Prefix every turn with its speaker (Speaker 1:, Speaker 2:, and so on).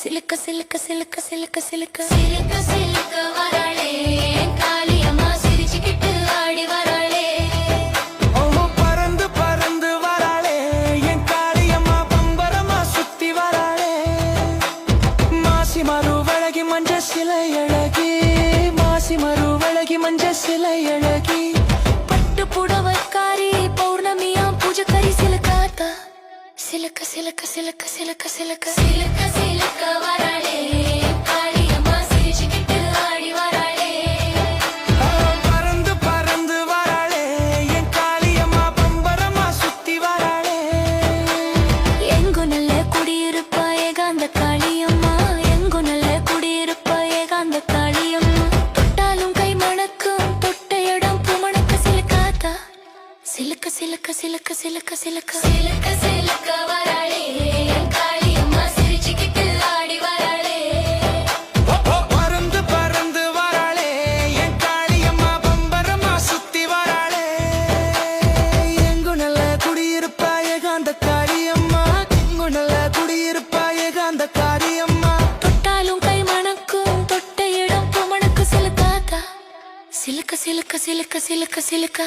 Speaker 1: சிலுக்க சிலுக்க சிலுக்க சிலுக்க சிலுக்க சிலுக்க சிலுக்க வராளே காளியம்மா சிரிச்சுக்கிட்டு ஆடி வராளே.
Speaker 2: ஓஹோ பறந்து பறந்து வராளே என் காளியம்மா பம்பரமா சுத்தி வராளே. மாசி மறுவழகி மஞ்ச சிலை அழகி, மாசி மறுவழகி மஞ்ச சிலை அழகி.
Speaker 1: பட்டு புடவக்காரி பௌர்ணமியா பூஜைக்காரி சிலுக்காத்தா. சிலுக்க சிலுக்க சிலுக்க சிலுக்க சிலுக்க சிலுக்க சிலுக்க வராளே காளியம்மா சிரிச்சுக்கிட்டு ஆடி வராளே.
Speaker 2: பறந்து பறந்து வராளே என் காளியம்மா பம்பரமா சுத்தி வராளே.
Speaker 1: எங்கு நல்ல குடியிருப்பா ஏகாந்த காளியம்மா, எங்கு நல்ல குடியிருப்பா ஏகாந்த காளியம்மா. தொட்டாலும் கை மணக்கும் தொட்ட இடம் பூமணக்க சிலுக்காத்தா. சிலுக்க சிலுக்க சிலுக்க சிலுக்க சிலுக்க சிலுக்க சிலுக்க வராளே காளியம்மா சிரிச்சுக்கிட்டு ஆடி வராளே.
Speaker 2: பறந்து பறந்து வராளே என் காளியம்மா பம்பரமா சுத்தி வராளே. எங்கு நல்ல குடியிருப்பா ஏகாந்த காளியம்மா, எங்கு நல்ல குடியிருப்பா ஏகாந்த காளியம்மா.
Speaker 1: தொட்டாலும் கை மணக்கும் தொட்ட இடம் பூமணக்க சிலுக்காத்தா. சிலுக்க சிலுக்க சிலுக்க சிலுக்க சிலுக்க